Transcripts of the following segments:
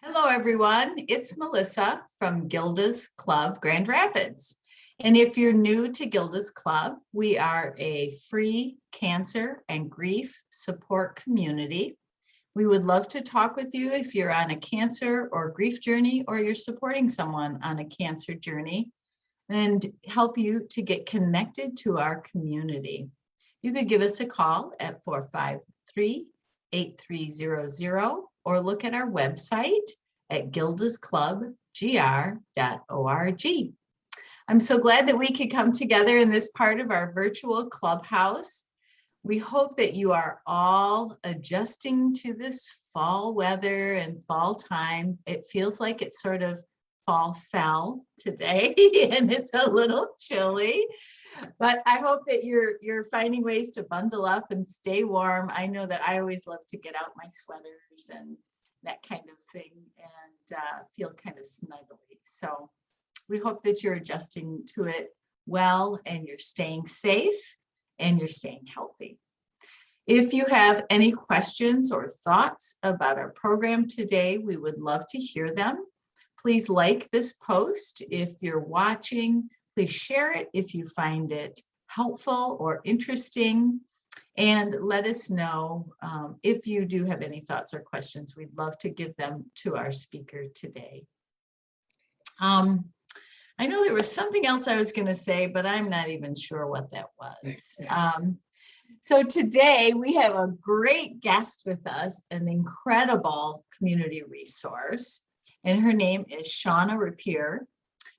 Hello, everyone. It's Melissa from Gilda's Club, Grand Rapids. And if you're new to Gilda's Club, we are a free cancer and grief support community. We would love to talk with you if you're on a cancer or grief journey, or you're supporting someone on a cancer journey, and help you to get connected to our community. You could give us a call at 453-8300 or look at our website at gildasclubgr.org. I'm so glad that we could come together in this part of our virtual clubhouse. We hope that you are all adjusting to this fall weather and fall time. It feels like it's sort of fall fell today and it's a little chilly. But I hope that you're finding ways to bundle up and stay warm. I know that I always love to get out my sweaters and that kind of thing and feel kind of snuggly. So we hope that you're adjusting to it well and you're staying safe and you're staying healthy. If you have any questions or thoughts about our program today, we would love to hear them. Please like this post if you're watching. Please share it if you find it helpful or interesting, and let us know if you do have any thoughts or questions. We'd love to give them to our speaker today. I know there was something else I was going to say, but I'm not even sure what that was. So today we have a great guest with us, an incredible community resource, and her name is Shauna Rapier.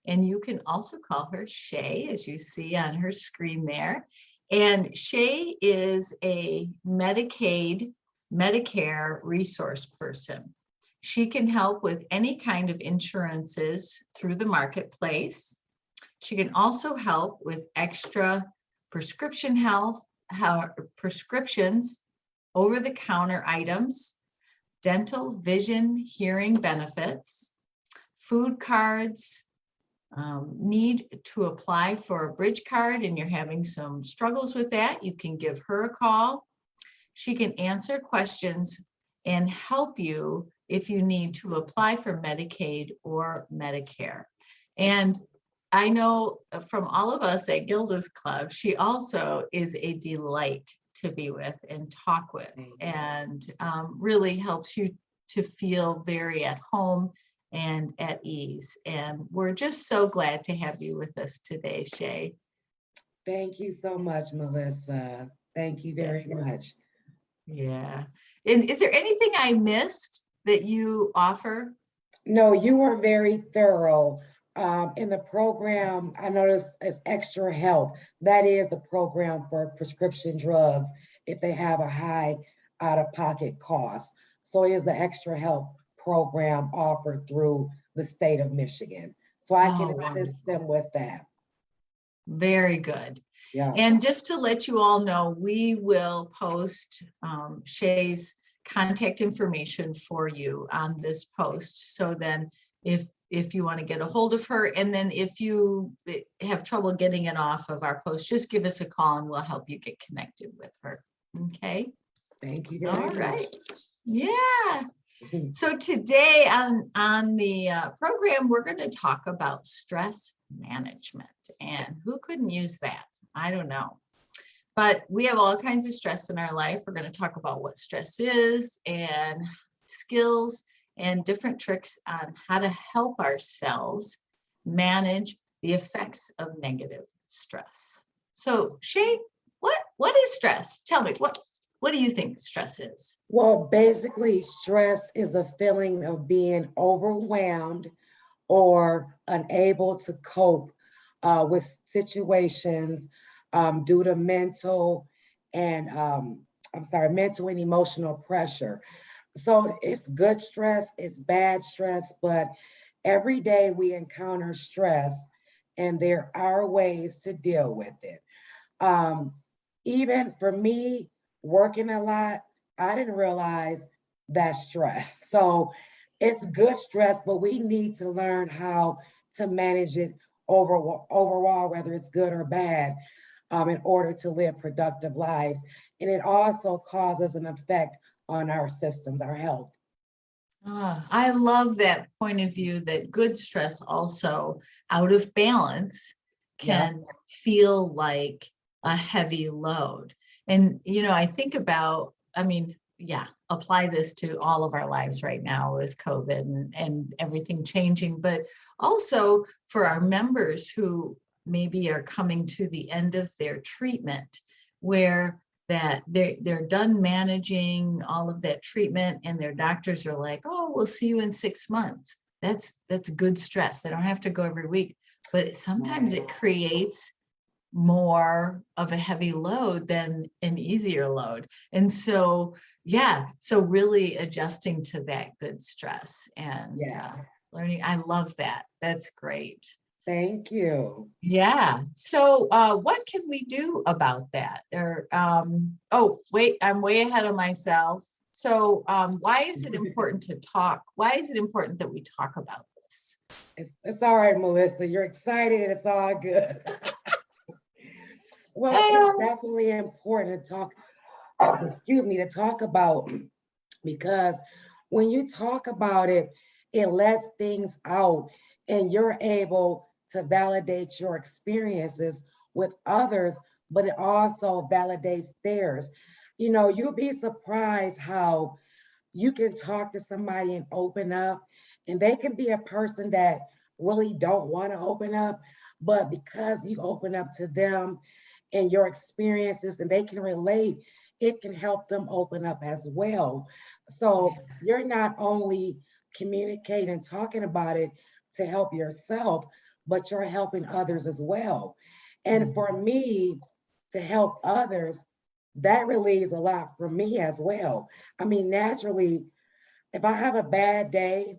And you can also call her Shay, as you see on her screen there. And Shay is a Medicaid, Medicare resource person. She can help with any kind of insurances through the marketplace. She can also help with extra prescription prescriptions, over-the-counter items, dental, vision, hearing benefits, food cards, need to apply for a bridge card and you're having some struggles with that, you can give her a call. She can answer questions and help you if you need to apply for Medicaid or Medicare. And I know from all of us at Gilda's Club, she also is a delight to be with and talk with, and really helps you to feel very at home and at ease. And we're just so glad to have you with us today, Shay. Thank you so much, Melissa. Thank you very much. Yeah. And is there anything I missed that you offer? No, you were very thorough. In the program, I noticed as extra help. That is the program for prescription drugs if they have a high out-of-pocket cost. So it is the extra help program offered through the state of Michigan. So I can assist them with that. Very good. Yeah. And just to let you all know, we will post Shay's contact information for you on this post. So then if you want to get a hold of her, and then if you have trouble getting it off of our post, just give us a call and we'll help you get connected with her. Okay. Thank you very much. All right. Yeah. So today on the program, we're going to talk about stress management, and who couldn't use that? I don't know. But we have all kinds of stress in our life. We're going to talk about what stress is and skills and different tricks on how to help ourselves manage the effects of negative stress. So Shay, what is stress? Tell me, what do you think stress is? Well, basically, stress is a feeling of being overwhelmed or unable to cope with situations due to mental and emotional pressure. So it's good stress, it's bad stress, but every day we encounter stress and there are ways to deal with it. Even for me, working a lot, I didn't realize that stress. So it's good stress, but we need to learn how to manage it overall, whether it's good or bad, in order to live productive lives. And it also causes an effect on our systems, our health. I love that point of view that good stress also out of balance Yeah, can feel like a heavy load. And, I think about, yeah, apply this to all of our lives right now with COVID and everything changing, but also for our members who maybe are coming to the end of their treatment, where that they're done managing all of that treatment and their doctors are like, oh, we'll see you in 6 months. That's good stress. They don't have to go every week, but sometimes it right. creates more of a heavy load than an easier load. And so, yeah, so really adjusting to that good stress and Yes. learning. I love that. That's great. Thank you. Yeah. So what can we do about that? Or oh, wait, I'm way ahead of myself. So why is it important to talk? Why is it important that we talk about this? It's all right, Melissa. You're excited and it's all good. Well, it's Oh, definitely important to talk, excuse me, to talk about, because when you talk about it, it lets things out and you're able to validate your experiences with others, but it also validates theirs. You'll be surprised how you can talk to somebody and open up, and they can be a person that really don't want to open up, but because you open up to them and your experiences and they can relate, it can help them open up as well. So you're not only communicating, talking about it to help yourself, but you're helping others as well. And for me to help others, that relieves a lot for me as well. I mean, naturally, if I have a bad day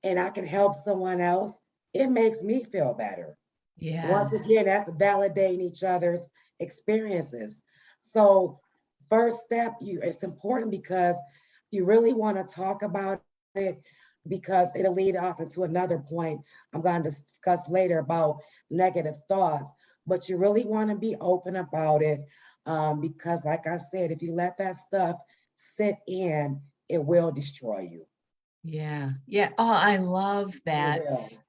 and I can help someone else, it makes me feel better. Once yes. again, that's validating each other's experiences. So first step, it's important because you really want to talk about it, because it'll lead off into another point I'm going to discuss later about negative thoughts. But you really want to be open about it, because like I said, if you let that stuff sit in, it will destroy you. Yeah. Yeah. Oh, I love It that.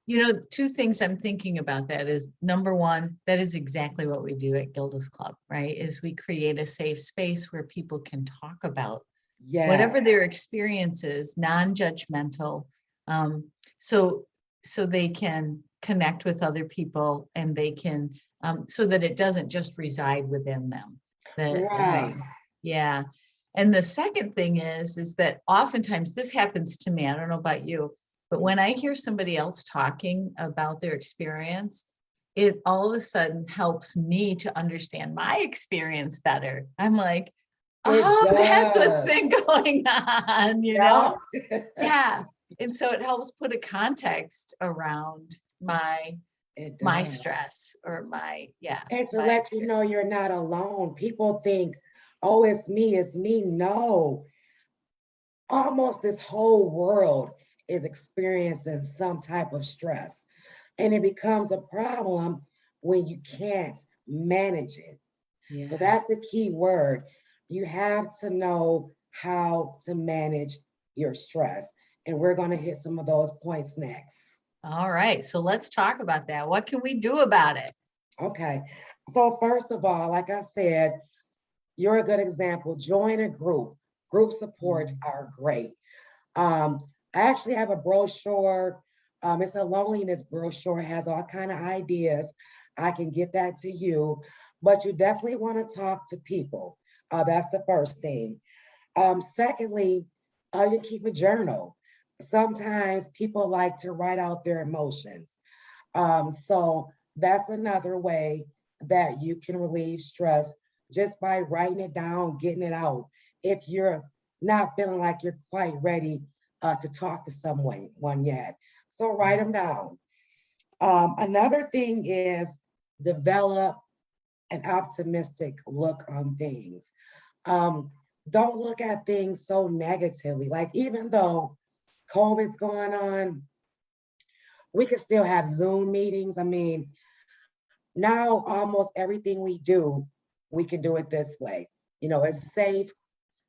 will. Two things I'm thinking about that is number one, that is exactly what we do at Gilda's Club, right? Is we create a safe space where people can talk about whatever Yes, their experience is, non-judgmental, um, so so they can connect with other people and they can so that it doesn't just reside within them. That right. yeah. And the second thing is that oftentimes this happens to me. I don't know about you, but when I hear somebody else talking about their experience, it all of a sudden helps me to understand my experience better. I'm like, It oh, that's what's does. been going on, you Yeah, know? Yeah. And so it helps put a context around it my does. stress or yeah, And to my let you know you're not alone. People think, oh, it's me, it's me. No, almost this whole world is experiencing some type of stress. And it becomes a problem when you can't manage it. So yeah. that's the key word. You have to know how to manage your stress. And we're going to hit some of those points next. All right. So let's talk about that. What can we do about it? Okay. So, first of all, like I said, you're a good example. Join a group. Group supports Mhm. are great. I actually have a brochure. It's a loneliness brochure, has all kind of ideas. I can get that to you, but you definitely want to talk to people. That's the first thing. Secondly, you keep a journal. Sometimes people like to write out their emotions. So that's another way that you can relieve stress, just by writing it down, getting it out. If you're not feeling like you're quite ready to talk to someone one yet, so write them down. Another thing is develop an optimistic look on things. Um, don't look at things so negatively. Like, even though COVID's going on, we can still have Zoom meetings. I mean, now almost everything we do, we can do it this way. It's safe.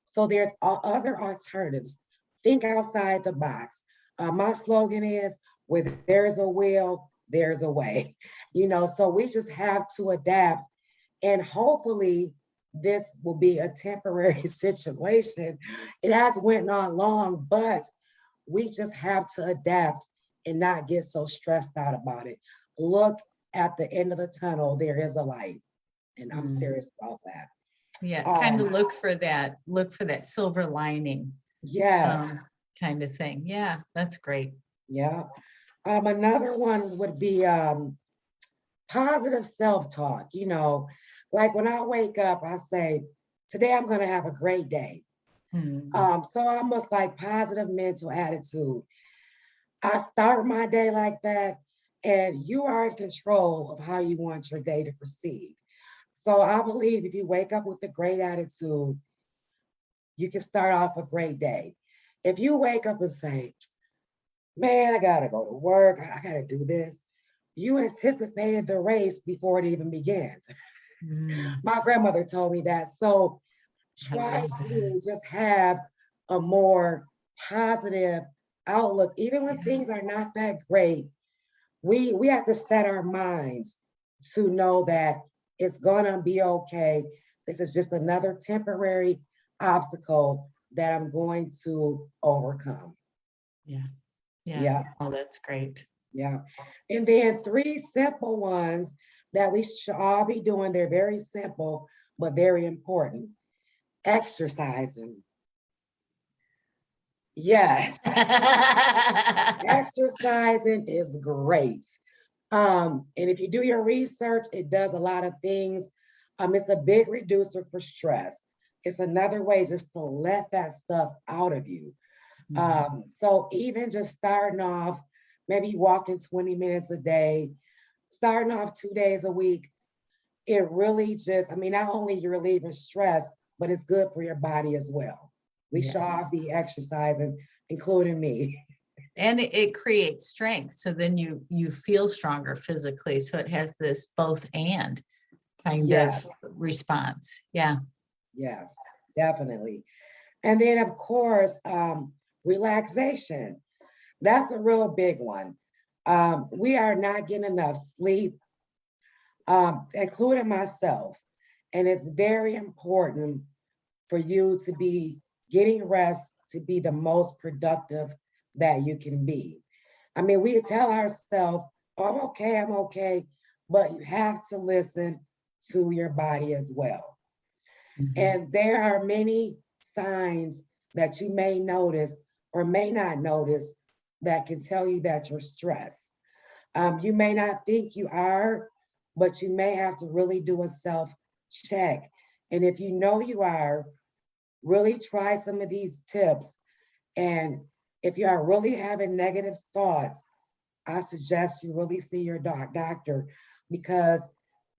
So there's other alternatives. think outside the box. My slogan is, where there's a will, there's a way. So we just have to adapt, and hopefully this will be a temporary situation. It has went on long, but we just have to adapt and not get so stressed out about it. Look at the end of the tunnel, there is a light. And I'm serious about that. Yeah, kind of look for that silver lining Yes. kind of thing. Yeah, that's great. Yeah. Another one would be positive self-talk. Like when I wake up, I say, today I'm going to have a great day. So almost like positive mental attitude. I start my day like that, and you are in control of how you want your day to proceed. So I believe if you wake up with a great attitude, you can start off a great day. If you wake up and say, man, I gotta go to work, I gotta do this, you anticipated the race before it even began. My grandmother told me that. So try to just have a more positive outlook, even when things are not that great. We have to set our minds to know that it's gonna be okay. This is just another temporary obstacle that I'm going to overcome. Yeah. Yeah. Oh, that's great. Yeah. And then 3 simple ones that we should all be doing. They're very simple, but very important. Exercising. Yes. Exercising is great. And if you do your research, it does a lot of things. It's a big reducer for stress. It's another way just to let that stuff out of you. So even just starting off, maybe walking 20 minutes a day, starting off 2 days a week, it really just, not only you're relieving stress, but it's good for your body as well. We should all be exercising, including me. And it creates strength. So then you feel stronger physically. So it has this both and kind of response. Yeah. Yes, definitely. And then of course, relaxation. That's a real big one. We are not getting enough sleep, including myself. And it's very important for you to be getting rest to be the most productive that you can be. We tell ourselves, oh, I'm okay, but you have to listen to your body as well. And there are many signs that you may notice or may not notice that can tell you that you're stressed. You may not think you are, but you may have to really do a self check. And if you know you are, really try some of these tips. And if you are really having negative thoughts, I suggest you really see your doctor, because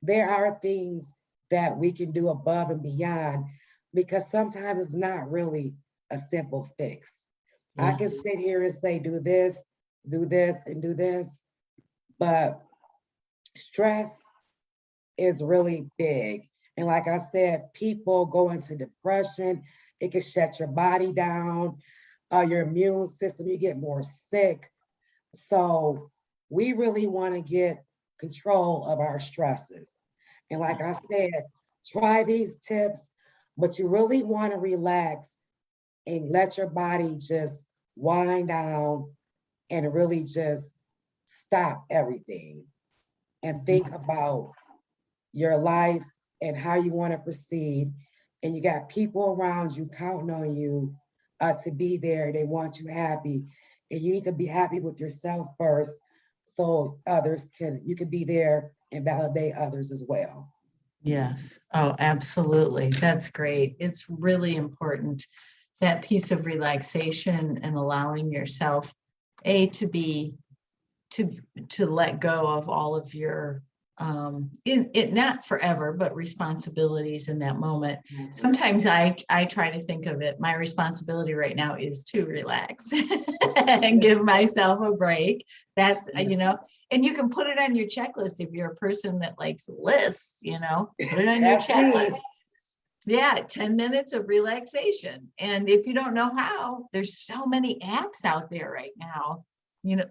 there are things that we can do above and beyond, because sometimes it's not really a simple fix. I can sit here and say, do this, and do this, but stress is really big. And like I said, people go into depression. It can shut your body down, your immune system, you get more sick. So we really want to get control of our stresses. And like I said, try these tips, but you really want to relax and let your body just wind down and really just stop everything and think about your life and how you want to proceed. And you got people around you counting on you to be there. They want you happy. And you need to be happy with yourself first, so you can be there and validate others as well. Yes. Oh, absolutely. That's great. It's really important, that piece of relaxation and allowing yourself to let go of all of your not forever, but responsibilities in that moment. Sometimes I try to think of it, my responsibility right now is to relax and give myself a break. That's, and you can put it on your checklist if you're a person that likes lists, put it on your checklist. Yeah, 10 minutes of relaxation. And if you don't know how, there's so many apps out there right now,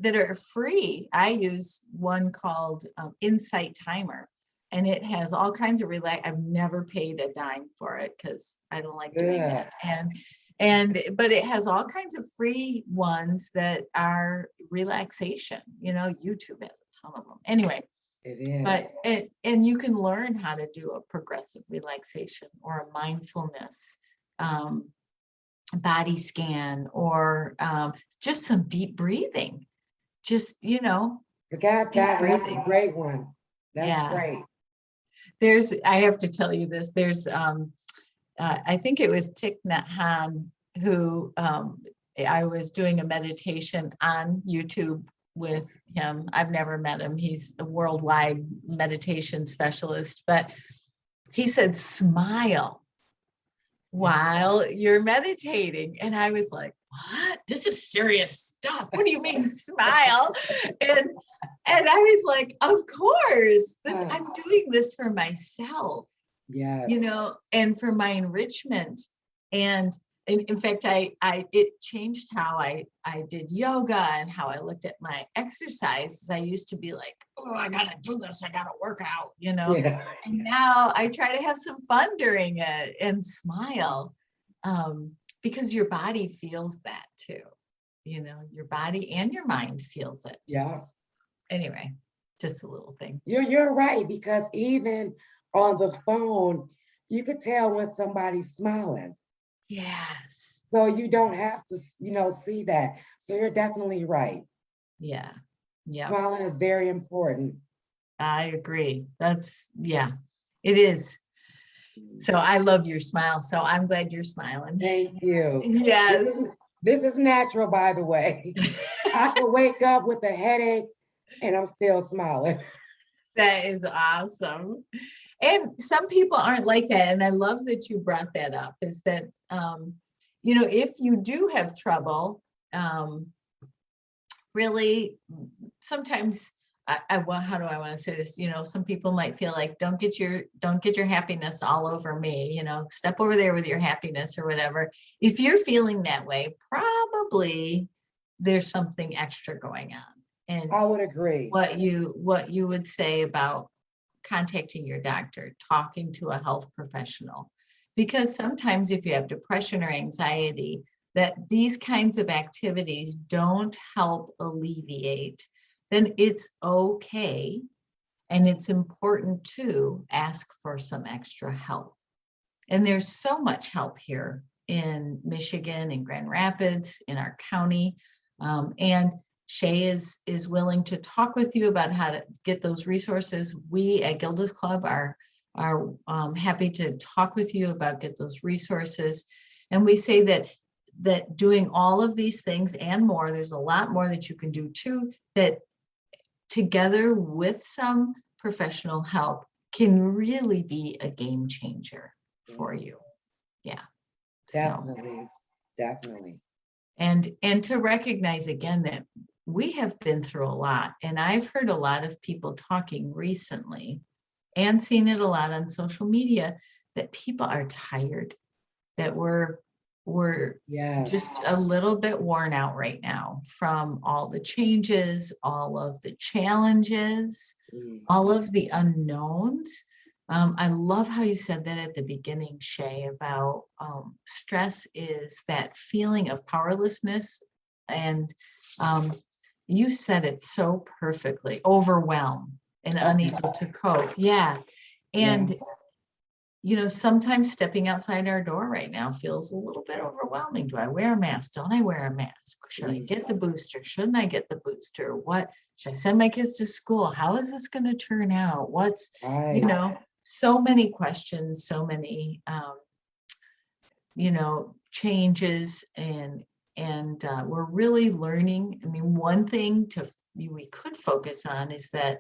that are free. I use one called Insight Timer, and it has all kinds of I've never paid a dime for it because I don't like doing Good. that. But it has all kinds of free ones that are relaxation. YouTube has a ton of them. Anyway, It but is. and you can learn how to do a progressive relaxation or a mindfulness body scan, or just some deep breathing. Just Forgot deep that. That's a breathing. great one. That's Yeah. great. I have to tell you this. There's I think it was Thich Nhat Hanh who I was doing a meditation on YouTube with him. I've never met him. He's a worldwide meditation specialist, but he said, smile while you're meditating. And I was like, what? This is serious stuff. What do you mean smile? And I was like, of course, I'm doing this for myself. Yes. And for my enrichment. And in fact, it changed how I did yoga and how I looked at my exercise. I used to be like, oh, I gotta do this, I gotta work out, Yeah. and now I try to have some fun during it and smile, because your body feels that too. Your body and your mind feels it. Yeah. Anyway, just a little thing. You're right, because even on the phone, you could tell when somebody's smiling. Yes. So you don't have to, see that. So you're definitely right. Yeah. Yeah. Smiling is very important. I agree. Yeah, it is. So I love your smile. So I'm glad you're smiling. Thank you. Yes. This is natural, by the way. I could wake up with a headache and I'm still smiling. That is awesome. And some people aren't like that. And I love that you brought that up, is that, if you do have trouble, really sometimes how do I want to say this? Some people might feel like, don't get your happiness all over me, step over there with your happiness or whatever. If you're feeling that way, probably there's something extra going on. And I would agree. What you would say about contacting your doctor, talking to a health professional, because sometimes if you have depression or anxiety, that these kinds of activities don't help alleviate, then it's okay. And it's important to ask for some extra help. And there's so much help here in Michigan, in Grand Rapids, in our county. And Shay is willing to talk with you about how to get those resources. We at Gilda's Club are happy to talk with you about get those resources. And we say that doing all of these things and more, there's a lot more that you can do too, that together with some professional help can really be a game changer for you. Yeah. Definitely. Definitely. And to recognize again that we have been through a lot, and I've heard a lot of people talking recently and seen it a lot on social media, that people are tired, that we're Yes. just a little bit worn out right now from all the changes, all of the challenges, all of the unknowns. I love how you said that at the beginning, Shay, about stress is that feeling of powerlessness. And you said it so perfectly, overwhelmed and unable to cope. Yeah. And sometimes stepping outside our door right now feels a little bit overwhelming. Do I wear a mask? Don't I wear a mask? Should I get the booster? Shouldn't I get the booster? What should I send my kids to school? How is this going to turn out? What's, so many questions, so many, changes, and we're really learning. I mean, one thing we could focus on is that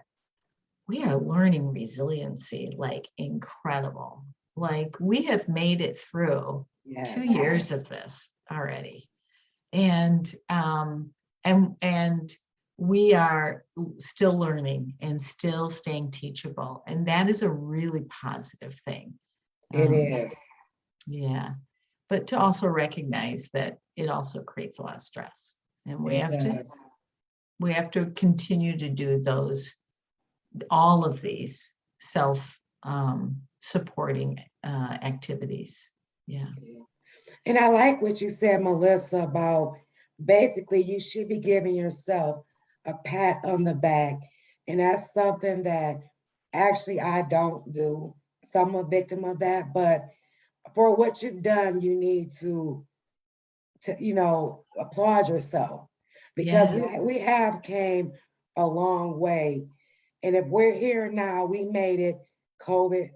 we are learning resiliency like incredible. Like we have made it through 2 years of this already. And we are still learning and still staying teachable. And that is a really positive thing. It is. Yeah. But to also recognize that it also creates a lot of stress. And It does. we have to continue to do all of these self supporting activities. Yeah. And I like what you said, Melissa, about basically you should be giving yourself a pat on the back. And that's something that actually I don't do. So I'm a victim of that. But for what you've done, you need to applaud yourself because Yeah. we have came a long way. And if we're here now, we made it COVID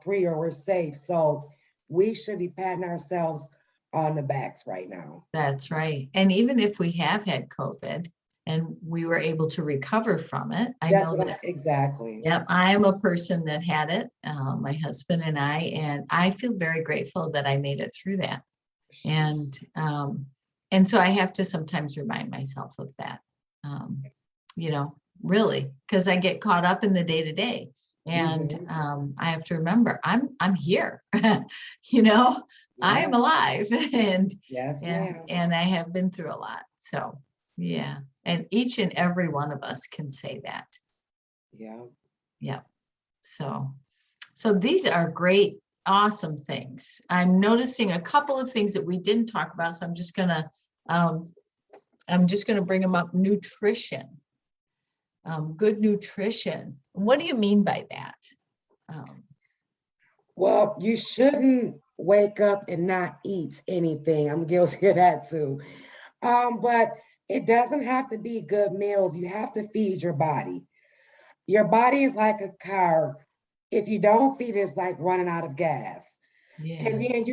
free, or we're safe. So we should be patting ourselves on the backs right now. That's right. And even if we have had COVID and we were able to recover from it, I That's know what that, exactly. yep, I am a person that had it, my husband and I feel very grateful that I made it through that. And so I have to sometimes remind myself of that, um, really, because I get caught up in the day to day. And I have to remember I'm here, you know, I am Yes, alive and yes, and ma'am. and I have been through a lot. So yeah. And each and every one of us can say that. Yeah. Yeah. So these are great, awesome things. I'm noticing a couple of things that we didn't talk about. So um, I'm just gonna bring them up. Nutrition, good nutrition. What do you mean by that? Um, Well, you shouldn't wake up and not eat anything. I'm guilty of that too. But it doesn't have to be good meals. You have to feed your body. Your body is like a car. If you don't feed it, it's like running out of gas. yeah, And then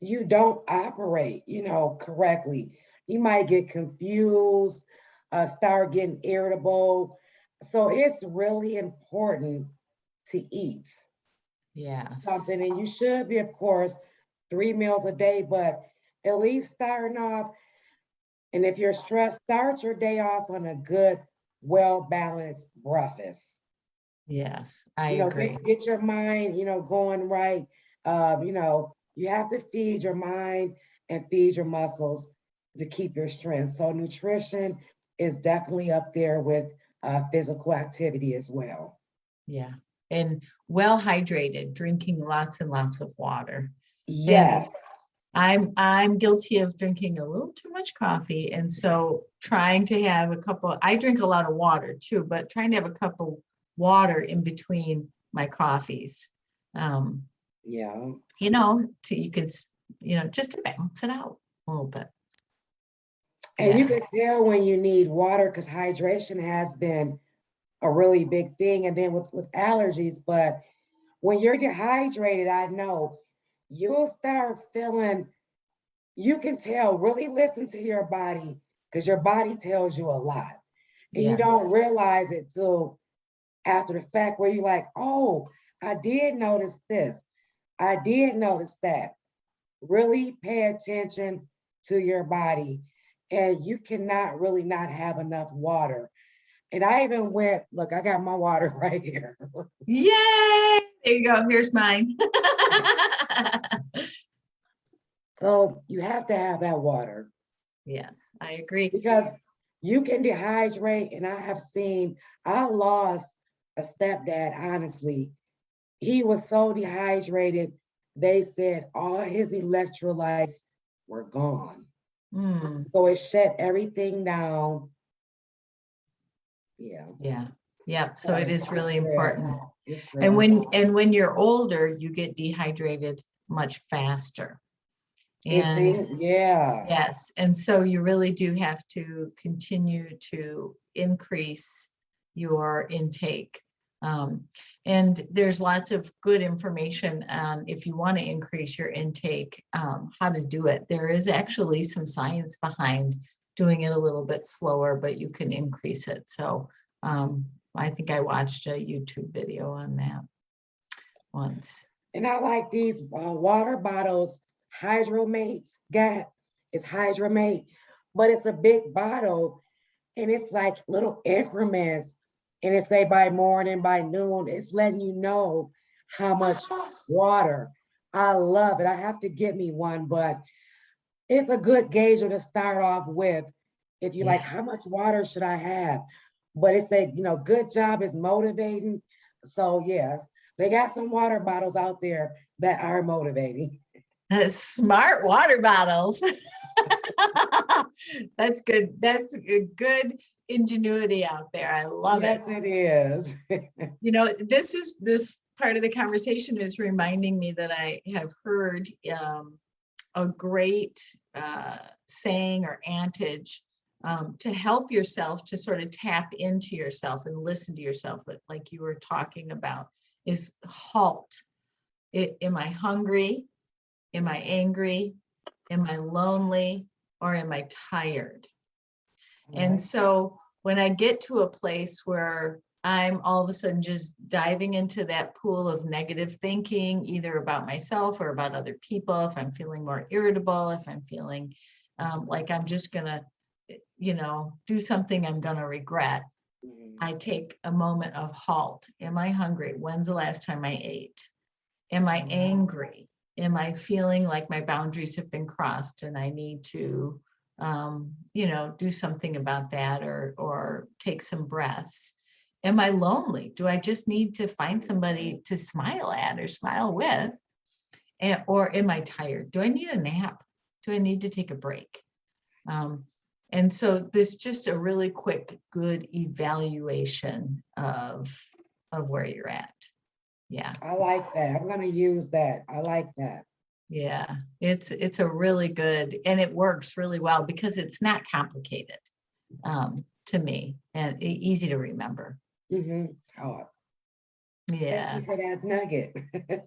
you don't operate correctly. You might get confused, start getting irritable. So it's really important to eat something. yes, And you should be, of course, 3 meals a day, but at least starting off. And if you're stressed, start your day off on a good, well-balanced breakfast. yes, I You know, agree. get your mind going right. You have to feed your mind and feed your muscles to keep your strength. So nutrition is definitely up there with physical activity as well. Yeah. And well hydrated, drinking lots and lots of water. And Yes, I'm guilty of drinking a little too much coffee. And so trying to have I drink a lot of water too, but trying to have a cup of water in between my coffees. Um, yeah. you can, just to balance it out a little bit. And you Yeah. can tell when you need water because hydration has been a really big thing. And then with allergies, but when you're dehydrated, I know you'll start feeling, you can tell, really listen to your body because your body tells you a lot. And you Yes. don't realize it till after the fact where you're like, oh, I did notice this. I did notice that. Really pay attention to your body. And you cannot really not have enough water. And I even look, I got my water right here. Yay! There you go. Here's mine. So you have to have that water Yes, I agree. because you can dehydrate. And I lost a stepdad, honestly. He was so dehydrated, they said all his electrolytes were gone. Mm, So it shut everything down. Yeah. yeah. Yeah. So it So is it's really real. important. It's And real. when you're older, you get dehydrated much faster. It And seems, yeah. yes, and so you really do have to continue to increase your intake. Um, and there's lots of good information on if you want to increase your intake, how to do it. There is actually some science behind doing it a little bit slower, but you can increase it. So I think I watched a YouTube video on that once. And I like these water bottles. Hydromate got it's Hydromate, but it's a big bottle and it's like little increments. And it say by morning, by noon, it's letting you know how much water. I love it. I have to get me one, but it's a good gauge to start off with. If you're like, Yeah. how much water should I have? But it's a, good job is motivating. So yes, they got some water bottles out there that are motivating. Smart water bottles. That's good. That's a good ingenuity out there. I love it. Yes, it is. This part of the conversation is reminding me that I have heard a great saying or adage to help yourself to sort of tap into yourself and listen to yourself, like you were talking about, is halt. Am I hungry? Am I angry? Am I lonely? Or am I tired? And so when I get to a place where I'm all of a sudden just diving into that pool of negative thinking, either about myself or about other people, if I'm feeling more irritable, if I'm feeling like I'm just gonna, do something I'm gonna regret, I take a moment of halt. Am I hungry? When's the last time I ate? Am I angry? Am I feeling like my boundaries have been crossed and I need to, do something about that, or take some breaths? Am I lonely? Do I just need to find somebody to smile at or smile with? Or am I tired? Do I need a nap? Do I need to take a break? And so this just a really quick, good evaluation of where you're at. Yeah. I like that. I'm going to use that. I like that. Yeah, it's a really good, and it works really well because it's not complicated to me, and easy to remember. Oh, thank Yeah, you for that nugget.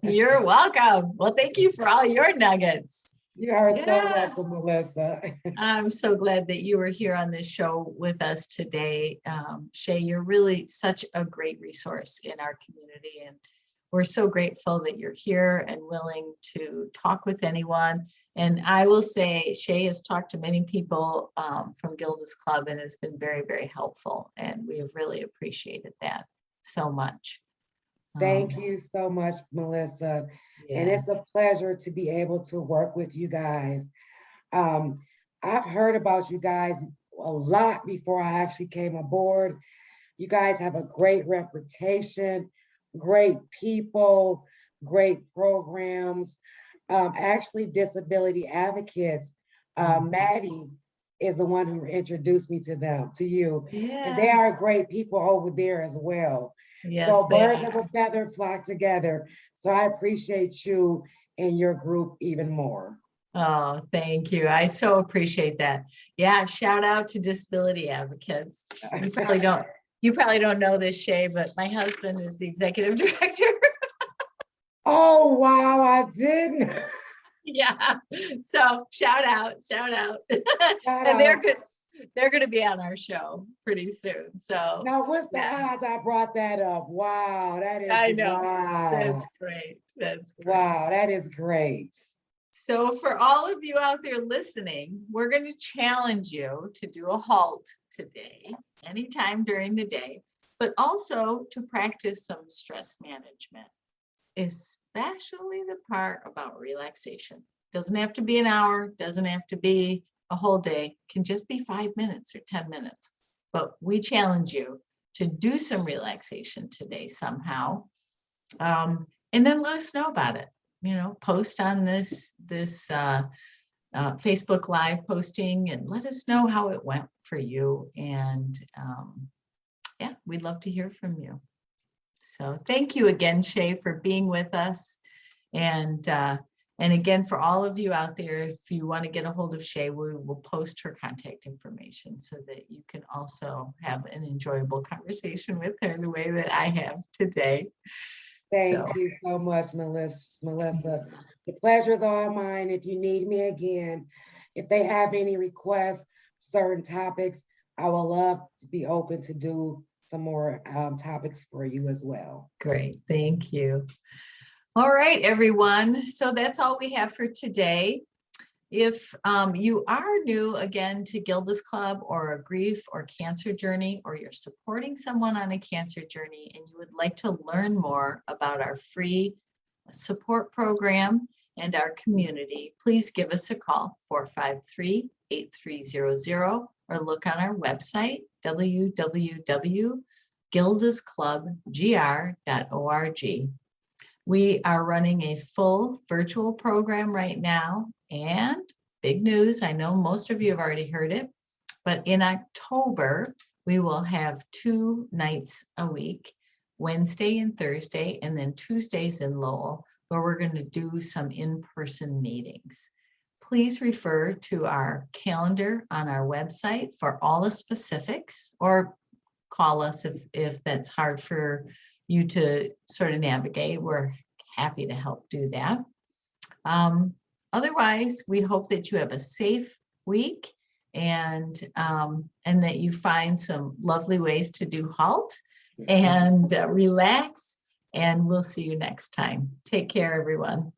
you're welcome. Well, thank you for all your nuggets. You are so Yeah, welcome, Melissa. I'm so glad that you were here on this show with us today. Shay, you're really such a great resource in our community, and we're so grateful that you're here and willing to talk with anyone. And I will say, Shay has talked to many people from Gilda's Club and has been very, very helpful. And we have really appreciated that so much. Thank you so much, Melissa. And Yeah. it's a pleasure to be able to work with you guys. I've heard about you guys a lot before I actually came aboard. You guys have a great reputation, great people, great programs. Actually, disability advocates. Maddie is the one who introduced me to you. And they Yeah. are great people over there as well. Yes, So they birds of are. a feather flock together. So I appreciate you and your group even more. Oh, thank you. I so appreciate that. Yeah, shout out to disability advocates. You probably don't know this, Shay, but my husband is the executive director. Oh, wow, I didn't. Yeah. So shout out. Shout And out. they're gonna be on our show pretty soon. So Now, what's the yeah, odds I brought that up? Wow, that is I know. wow. That's great. That's great. Wow, that is great. So for all of you out there listening, we're going to challenge you to do a halt today, anytime during the day, but also to practice some stress management, especially the part about relaxation. Doesn't have to be an hour, doesn't have to be a whole day, can just be 5 minutes or 10 minutes. But we challenge you to do some relaxation today somehow. And then let us know about it. Post on this Facebook Live posting and let us know how it went for you. And yeah, we'd love to hear from you. So thank you again, Shay, for being with us. And again, for all of you out there, if you want to get a hold of Shay, we will post her contact information so that you can also have an enjoyable conversation with her the way that I have today. Thank So you so much, Melissa. The pleasure is all mine. If you need me again, if they have any requests, certain topics, I would love to be open to do some more topics for you as well. great. Thank you. All right, everyone. So that's all we have for today. If you are new again to Gilda's Club or a grief or cancer journey, or you're supporting someone on a cancer journey and you would like to learn more about our free support program and our community, please give us a call, 453-8300, or look on our website, www.gildasclubgr.org. We are running a full virtual program right now, and big news, I know most of you have already heard it, but in October, we will have 2 nights a week, Wednesday and Thursday, and then Tuesdays in Lowell, where we're going to do some in-person meetings. Please refer to our calendar on our website for all the specifics, or call us if that's hard for you to sort of navigate. We're happy to help do that. Otherwise, we hope that you have a safe week, and that you find some lovely ways to do halt and relax, and we'll see you next time. Take care, everyone.